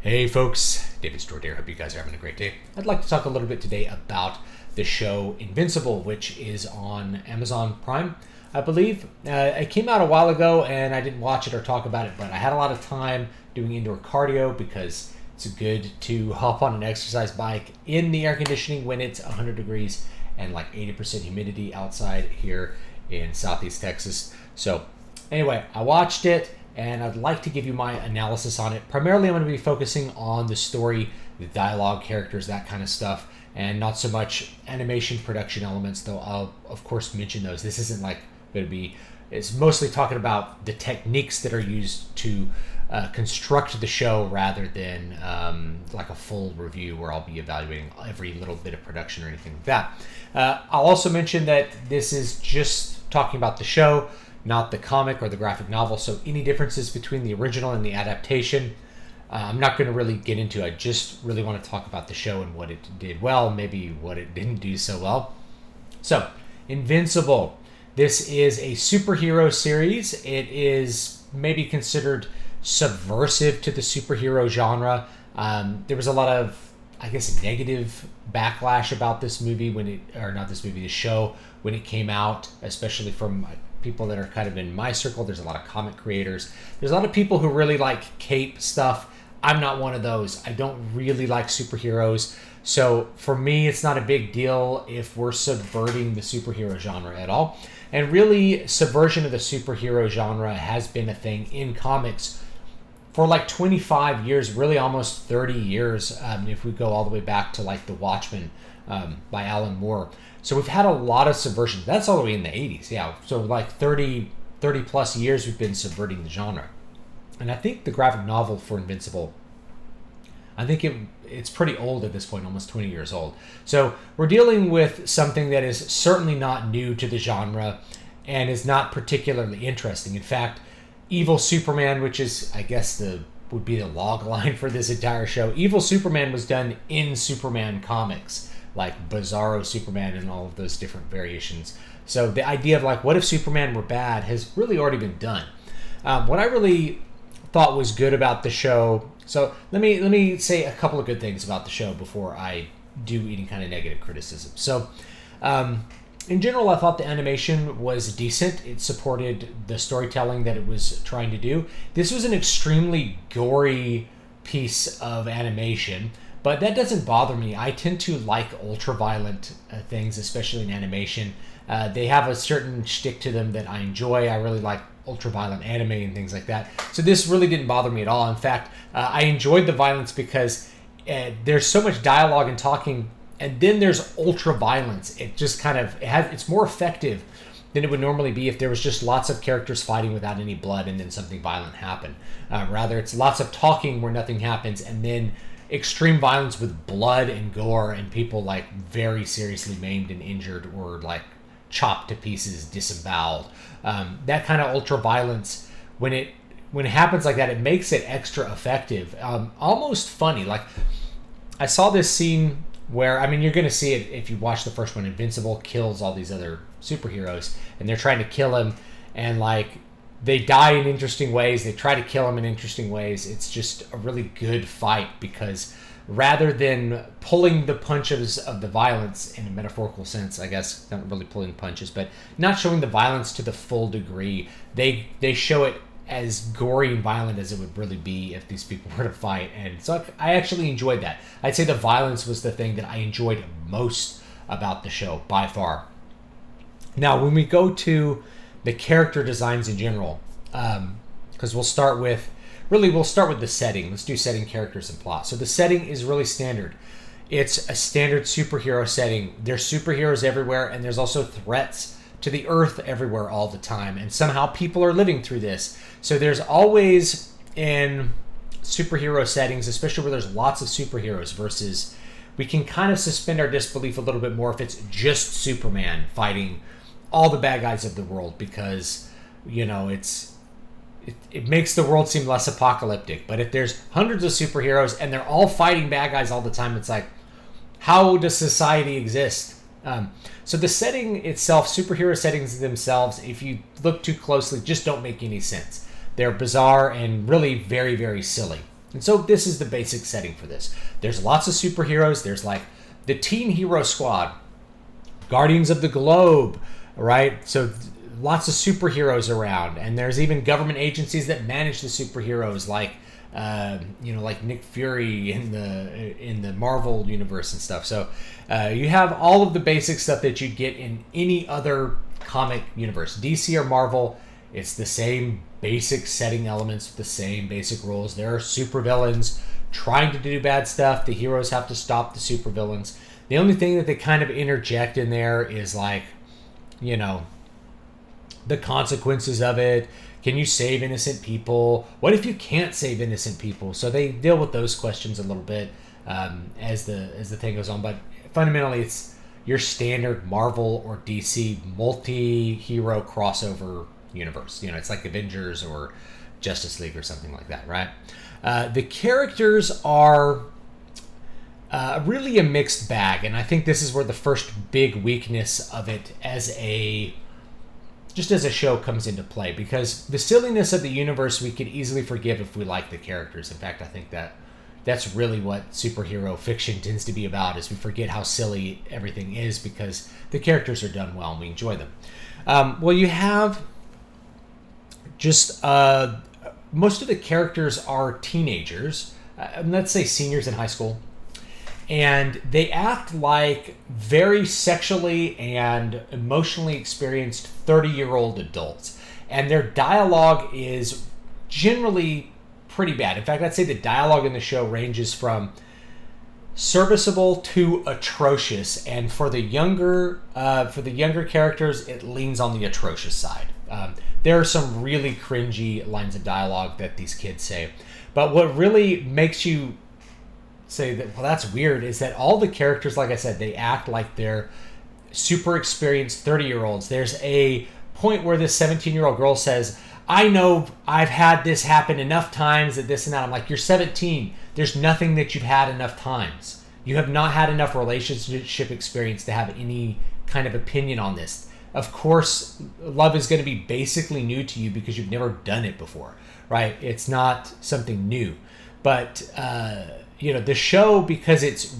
Hey folks, David Stewart here. Hope you guys are having a great day. I'd like to talk a little bit today about the show Invincible, which is on Amazon Prime, I believe. It came out a while ago and I didn't watch it or talk about it, but I had a lot of time doing indoor cardio because it's good to hop on an exercise bike in the air conditioning when it's 100 degrees and like 80% humidity outside here in Southeast Texas. So anyway, I watched it and I'd like to give you my analysis on it. Primarily, I'm going to be focusing on the story, the dialogue, characters, that kind of stuff, and not so much animation production elements, though I'll, of course, mention those. This isn't like going to be, it's mostly talking about the techniques that are used to construct the show rather than like a full review where I'll be evaluating every little bit of production or anything like that. I'll also mention that this is just talking about the show, not the comic or the graphic novel, so any differences between the original and the adaptation, I'm not going to really get into. I just really want to talk about the show and what it did well, maybe what it didn't do so well. So, Invincible. This is a superhero series. It is maybe considered subversive to the superhero genre. There was a lot of, I guess, negative backlash about this movie the show when it came out, especially from people that are kind of in my circle. There's a lot of comic creators. There's a lot of people who really like cape stuff. I'm not one of those. I don't really like superheroes. So for me, it's not a big deal if we're subverting the superhero genre at all. And really, subversion of the superhero genre has been a thing in comics for like 25 years, really almost 30 years, if we go all the way back to like The Watchmen by Alan Moore. So we've had a lot of subversion. That's all the way in the 80s, yeah. So like 30 plus years we've been subverting the genre. And I think the graphic novel for Invincible, I think it's pretty old at this point, almost 20 years old. So we're dealing with something that is certainly not new to the genre and is not particularly interesting. In fact, Evil Superman, which is, I guess, would be the log line for this entire show. Evil Superman was done in Superman comics, like Bizarro Superman and all of those different variations. So the idea of like, what if Superman were bad has really already been done. What I really thought was good about the show. So let me say a couple of good things about the show before I do any kind of negative criticism. So in general, I thought the animation was decent. It supported the storytelling that it was trying to do. This was an extremely gory piece of animation, but that doesn't bother me. I tend to like ultra-violent things, especially in animation. They have a certain shtick to them that I enjoy. I really like ultra-violent anime and things like that. So this really didn't bother me at all. In fact, I enjoyed the violence because there's so much dialogue and talking, and then there's ultra-violence. It just kind of, it's more effective than it would normally be if there was just lots of characters fighting without any blood and then something violent happened. Rather, it's lots of talking where nothing happens, and then extreme violence with blood and gore and people like very seriously maimed and injured or like chopped to pieces, disemboweled. That kind of ultra violence, when it happens like that, it makes it extra effective, almost funny. Like I saw this scene where, I mean, you're going to see it if you watch the first one. Invincible kills all these other superheroes and they're trying to kill him, and like they die in interesting ways. They try to kill him in interesting ways. It's just a really good fight because rather than pulling the punches of the violence in a metaphorical sense, I guess, not really pulling punches, but not showing the violence to the full degree, they show it as gory and violent as it would really be if these people were to fight. And so I actually enjoyed that. I'd say the violence was the thing that I enjoyed most about the show by far. Now, when we go to the character designs in general, because we'll start with the setting. Let's do setting, characters, and plot. So the setting is really standard. It's a standard superhero setting. There's superheroes everywhere, and there's also threats to the earth everywhere all the time. And somehow people are living through this. So there's always, in superhero settings, especially where there's lots of superheroes versus, we can kind of suspend our disbelief a little bit more if it's just Superman fighting all the bad guys of the world, because, you know, it makes the world seem less apocalyptic. But if there's hundreds of superheroes and they're all fighting bad guys all the time, it's like, how does society exist? So the setting itself, superhero settings themselves, if you look too closely, just don't make any sense. They're bizarre and really very, very silly. And so this is the basic setting for this. There's lots of superheroes. There's like the Teen Hero Squad, Guardians of the Globe, right? So lots of superheroes around, and there's even government agencies that manage the superheroes, like like Nick Fury in the Marvel universe and stuff. So you have all of the basic stuff that you'd get in any other comic universe, DC or Marvel. It's the same basic setting elements, the same basic rules. There are supervillains trying to do bad stuff. The heroes have to stop the supervillains. The only thing that they kind of interject in there is like, the consequences of it. Can you save innocent people? What if you can't save innocent people? So they deal with those questions a little bit as the thing goes on. But fundamentally, it's your standard Marvel or DC multi-hero crossover universe. It's like Avengers or Justice League or something like that, right? The characters are really a mixed bag, and I think this is where the first big weakness of it as a show comes into play, because the silliness of the universe we could easily forgive if we like the characters. In fact, I think that's really what superhero fiction tends to be about, is we forget how silly everything is because the characters are done well and we enjoy them. Well, you have just most of the characters are teenagers, let's say seniors in high school, and they act like very sexually and emotionally experienced 30-year-old adults. And their dialogue is generally pretty bad. In fact, I'd say the dialogue in the show ranges from serviceable to atrocious. And for the younger characters, it leans on the atrocious side. There are some really cringy lines of dialogue that these kids say. But what really makes you say that, well, that's weird, is that all the characters, like I said, they act like they're super experienced 30-year-olds. There's a point where this 17-year-old girl says, I know I've had this happen enough times that this and that. I'm like, you're 17. There's nothing that you've had enough times. You have not had enough relationship experience to have any kind of opinion on this. Of course, love is going to be basically new to you because you've never done it before, right? It's not something new. But the show, because it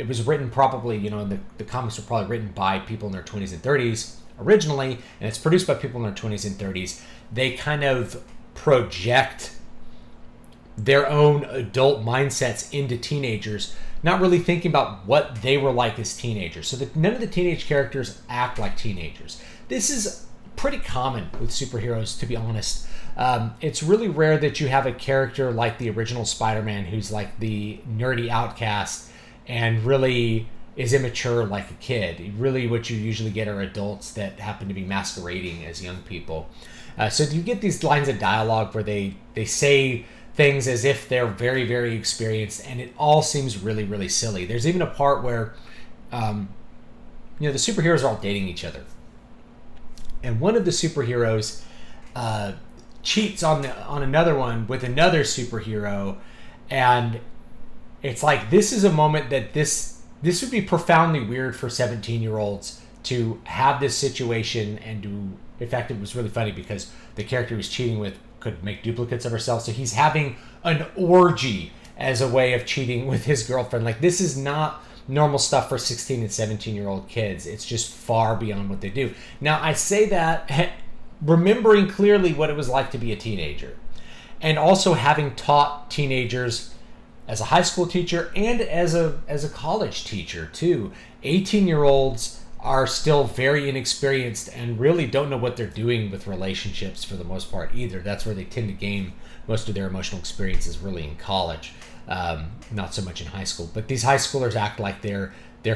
was written probably, the comics were probably written by people in their 20s and 30s originally, and it's produced by people in their 20s and 30s. They kind of project their own adult mindsets into teenagers, not really thinking about what they were like as teenagers. So that none of the teenage characters act like teenagers. This is pretty common with superheroes, to be honest. It's really rare that you have a character like the original Spider-Man who's like the nerdy outcast and really is immature like a kid. Really what you usually get are adults that happen to be masquerading as young people. So you get these lines of dialogue where they say things as if they're very, very experienced, and it all seems really, really silly. There's even a part where the superheroes are all dating each other. And one of the superheroes cheats on another one with another superhero, and it's like, this is a moment that this would be profoundly weird for 17-year-olds to have this situation and to, in fact, it was really funny because the character he was cheating with could make duplicates of herself, so he's having an orgy as a way of cheating with his girlfriend. Like, this is not normal stuff for 16 and 17-year-old kids. It's just far beyond what they do. Now, I say that remembering clearly what it was like to be a teenager, and also having taught teenagers as a high school teacher and as a college teacher too. 18-year-olds are still very inexperienced and really don't know what they're doing with relationships for the most part either. That's where they tend to gain most of their emotional experiences, really in college, not so much in high school. But these high schoolers act like they're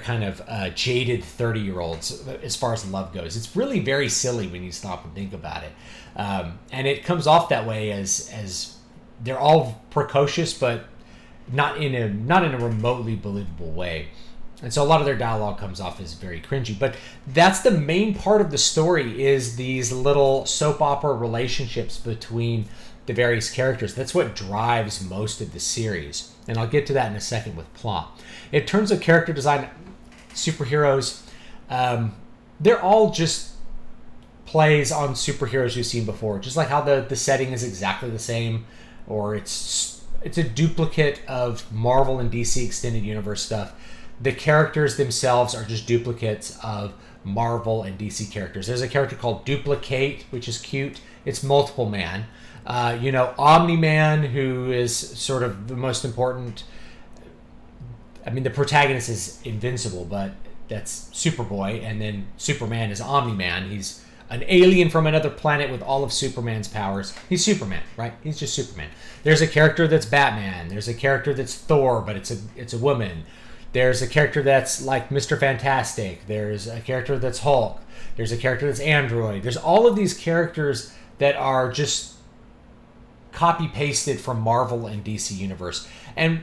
kind of jaded 30-year-olds as far as love goes. It's really very silly when you stop and think about it. And it comes off that way as they're all precocious, but not in a remotely believable way. And so a lot of their dialogue comes off as very cringy. But that's the main part of the story, is these little soap opera relationships between the various characters. That's what drives most of the series. And I'll get to that in a second with plot. In terms of character design, superheroes, they're all just plays on superheroes you've seen before. Just like how the setting is exactly the same, or it's it's a duplicate of Marvel and DC Extended Universe stuff. The characters themselves are just duplicates of Marvel and DC characters. There's a character called Duplicate, which is cute. It's Multiple Man. Omni-Man, who is sort of the most important. I mean, the protagonist is Invincible, but that's Superboy, and then Superman is Omni-Man. He's an alien from another planet with all of Superman's powers. He's Superman, right? He's just Superman. There's a character that's Batman. There's a character that's Thor, but it's a woman. There's a character that's like Mr. Fantastic. There's a character that's Hulk. There's a character that's Android. There's all of these characters that are just copy-pasted from Marvel and DC Universe. And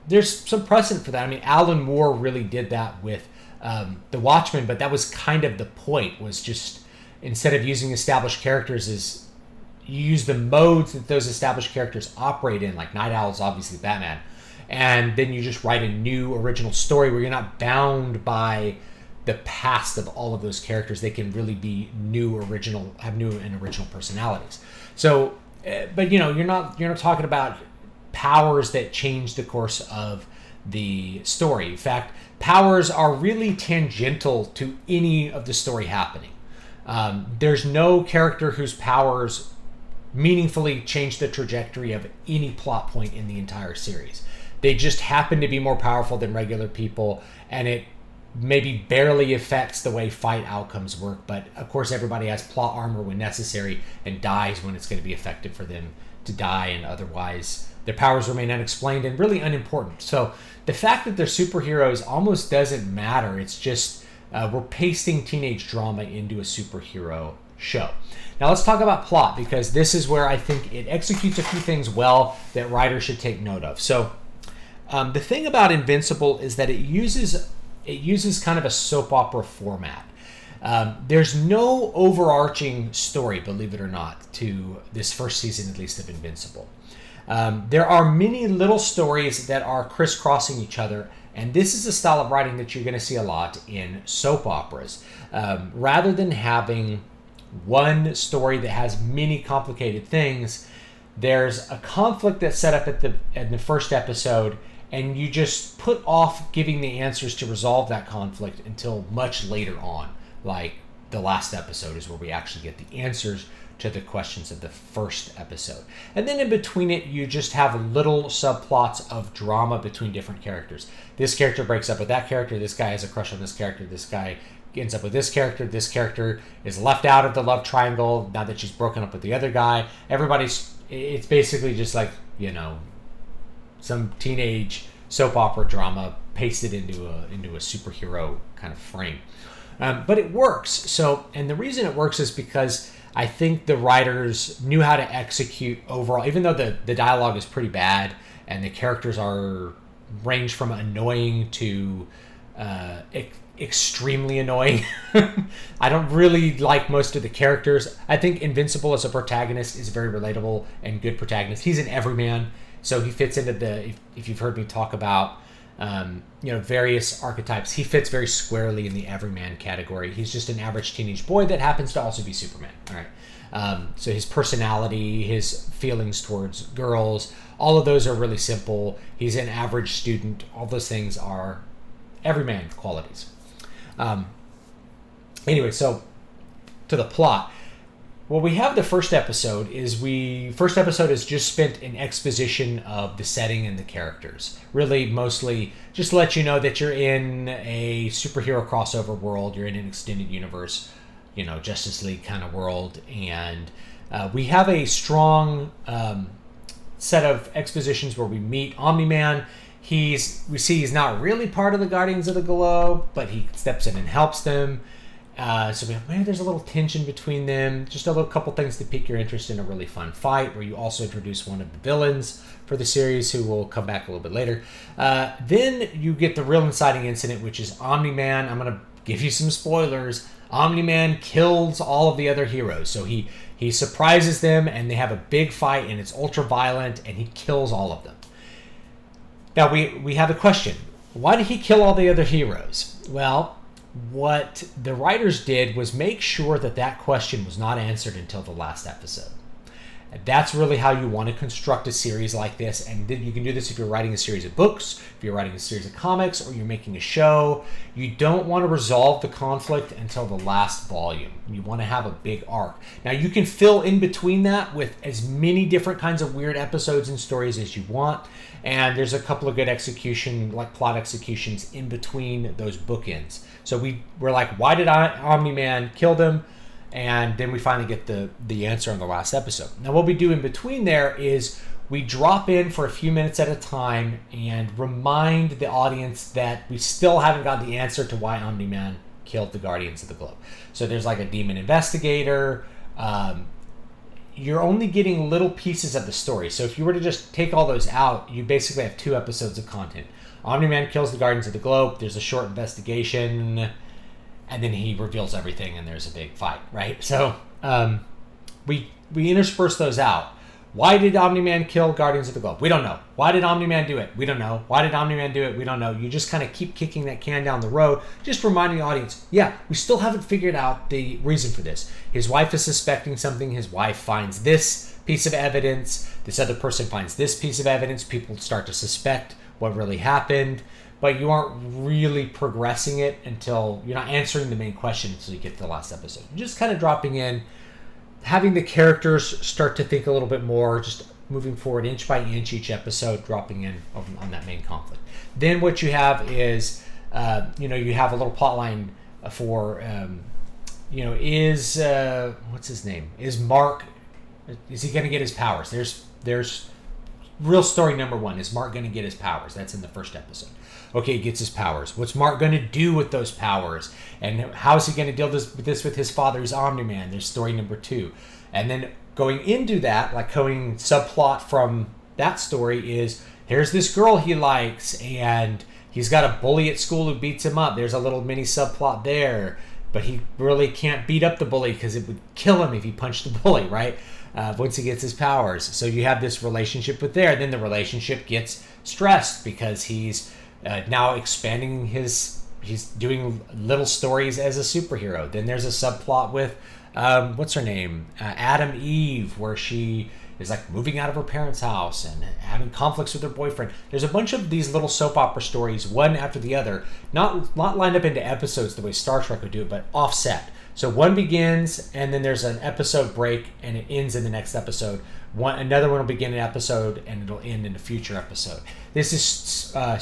there's some precedent for that. I mean, Alan Moore really did that with The Watchmen, but that was kind of the point, was just instead of using established characters, is you use the modes that those established characters operate in, like Night Owl's obviously Batman, and then you just write a new original story where you're not bound by the past of all of those characters. They can really be have new and original personalities. So, but you're not talking about powers that change the course of the story. In fact, powers are really tangential to any of the story happening. There's no character whose powers meaningfully change the trajectory of any plot point in the entire series. They just happen to be more powerful than regular people, and it maybe barely affects the way fight outcomes work. But of course, everybody has plot armor when necessary and dies when it's going to be effective for them to die, and otherwise their powers remain unexplained and really unimportant. So the fact that they're superheroes almost doesn't matter. It's just we're pasting teenage drama into a superhero show. Now let's talk about plot, because this is where I think it executes a few things well that writers should take note of. So the thing about Invincible is that it uses kind of a soap opera format. There's no overarching story, believe it or not, to this first season, at least, of Invincible. There are many little stories that are crisscrossing each other, and this is a style of writing that you're going to see a lot in soap operas. Rather than having one story that has many complicated things, there's a conflict that's set up in the first episode, and you just put off giving the answers to resolve that conflict until much later on. Like the last episode is where we actually get the answers to the questions of the first episode. And then in between it, you just have little subplots of drama between different characters. This character breaks up with that character. This guy has a crush on this character. This guy ends up with this character. This character is left out of the love triangle now that she's broken up with the other guy. It's basically just like, some teenage soap opera drama pasted into a superhero kind of frame. But it works. So, and the reason it works is because I think the writers knew how to execute overall, even though the dialogue is pretty bad and the characters are range from annoying to extremely annoying. I don't really like most of the characters. I think Invincible as a protagonist is a very relatable and good protagonist. He's an everyman, so he fits into if you've heard me talk about various archetypes, he fits very squarely in the everyman category. He's just an average teenage boy that happens to also be Superman. All right. So his personality, his feelings towards girls, all of those are really simple. He's an average student. All those things are everyman qualities. Anyway, so to the plot. Well, we have the first episode is just spent in exposition of the setting and the characters. Really, mostly just to let you know that you're in a superhero crossover world. You're in an extended universe, Justice League kind of world. And we have a strong set of expositions where we meet Omni-Man. We see he's not really part of the Guardians of the Globe, but he steps in and helps them. So there's a little tension between them. Just a little couple things to pique your interest in a really fun fight, where you also introduce one of the villains for the series, who will come back a little bit later. Then you get the real inciting incident, which is Omni-Man. I'm going to give you some spoilers. Omni-Man kills all of the other heroes. So he surprises them, and they have a big fight, and it's ultra violent, and he kills all of them. Now we have a question. Why did he kill all the other heroes? Well, what the writers did was make sure that question was not answered until the last episode. That's really how you want to construct a series like this. And then you can do this if you're writing a series of books, if you're writing a series of comics, or you're making a show. You don't want to resolve the conflict until the last volume. You want to have a big arc. Now, you can fill in between that with as many different kinds of weird episodes and stories as you want. And there's a couple of good plot executions in between those bookends. So we're like, why did Omni-Man kill them? And then we finally get the answer on the last episode. Now, what we do in between there is we drop in for a few minutes at a time and remind the audience that we still haven't got the answer to why Omni-Man killed the Guardians of the Globe. So there's like a demon investigator. You're only getting little pieces of the story. So if you were to just take all those out, you basically have 2 episodes of content. Omni-Man kills the Guardians of the Globe. There's a short investigation. And then he reveals everything, and there's a big fight, right? So we intersperse those out. Why did Omni-Man kill Guardians of the Globe? We don't know. Why did Omni-Man do it? We don't know. Why did Omni-Man do it? We don't know. You just kind of keep kicking that can down the road, just reminding the audience, yeah, we still haven't figured out the reason for this. His wife is suspecting something. His wife finds this piece of evidence. This other person finds this piece of evidence. People start to suspect what really happened. But you aren't really progressing it until you're not answering the main question until you get to the last episode. You're just kind of dropping in, having the characters start to think a little bit more, just moving forward inch by inch each episode, dropping in on that main conflict. Then what you have is, you have a little plot line for, what's his name? Is Mark, is he going to get his powers? There's real story number 1. Is Mark going to get his powers? That's in the first episode. Okay, he gets his powers. What's Mark going to do with those powers? And how is he going to deal with this with his father's Omni-Man? There's story number 2. And then going into that, like going subplot from that story is, here's this girl he likes, and he's got a bully at school who beats him up. There's a little mini subplot there. But he really can't beat up the bully because it would kill him if he punched the bully, right? Once he gets his powers. So you have this relationship with there. Then the relationship gets stressed because he's now expanding he's doing little stories as a superhero. Then there's a subplot with, what's her name? Adam Eve, where she is like moving out of her parents' house and having conflicts with her boyfriend. There's a bunch of these little soap opera stories, one after the other, not lined up into episodes the way Star Trek would do, but offset. So one begins, and then there's an episode break, and it ends in the next episode. Another one will begin an episode, and it'll end in a future episode. This is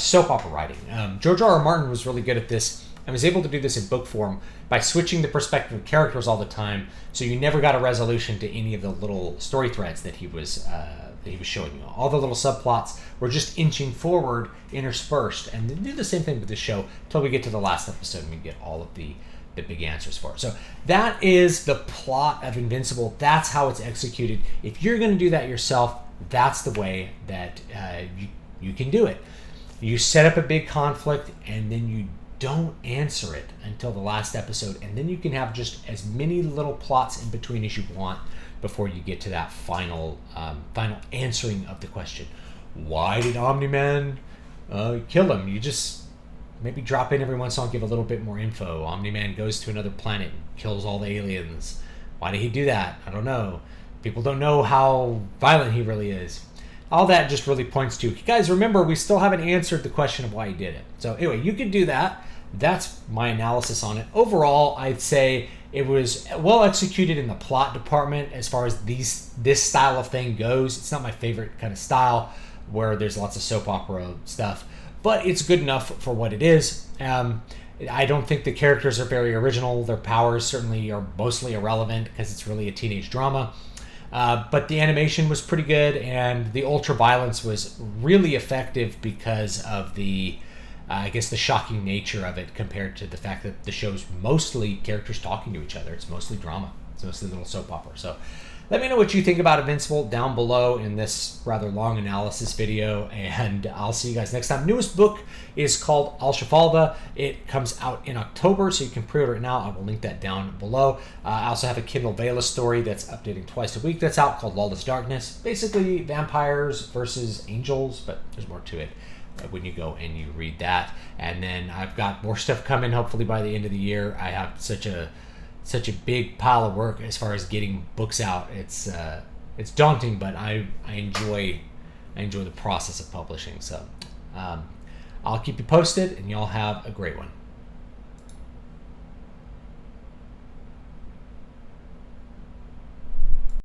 soap opera writing. George R. R. Martin was really good at this and was able to do this in book form by switching the perspective of characters all the time, so you never got a resolution to any of the little story threads that he was showing you. All the little subplots were just inching forward, interspersed, and then do the same thing with this show until we get to the last episode and we get all of the big answers for it. So that is the plot of Invincible. That's how it's executed. If you're going to do that yourself, that's the way that you can do it. You set up a big conflict, and then you don't answer it until the last episode, and then you can have just as many little plots in between as you want before you get to that final answering of the question. Why did Omni-Man kill him? You just maybe drop in every once in a while, give a little bit more info. Omni-Man goes to another planet and kills all the aliens. Why did he do that? I don't know. People don't know how violent he really is. All that just really points to, guys, remember, we still haven't answered the question of why he did it. So anyway, you can do that. That's my analysis on it. Overall, I'd say it was well executed in the plot department as far as this style of thing goes. It's not my favorite kind of style where there's lots of soap opera stuff, but it's good enough for what it is. I don't think the characters are very original. Their powers certainly are mostly irrelevant because it's really a teenage drama. But the animation was pretty good, and the ultra violence was really effective because of the shocking nature of it compared to the fact that the show's mostly characters talking to each other. It's mostly drama. It's mostly a little soap opera. So let me know what you think about Invincible down below in this rather long analysis video, and I'll see you guys next time. Newest book is called Al-Shafalda. It comes out in October, so you can pre-order it now. I will link that down below. I also have a Kindle Vela story that's updating twice a week that's out called Lawless Darkness. Basically vampires versus angels, but there's more to it when you go and you read that. And then I've got more stuff coming hopefully by the end of the year. I have such a big pile of work as far as getting books out. It's it's daunting, but I enjoy the process of publishing. So I'll keep you posted, and y'all have a great one.